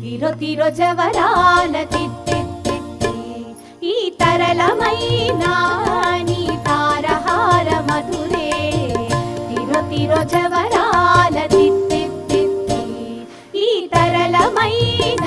తిరో తిరో జవరాల తిత్తిత్తి ఈ తరళమైన నీ తారహార మధురే తిరో తిరో జవరాల తిత్తిత్తి ఈ తరళమైన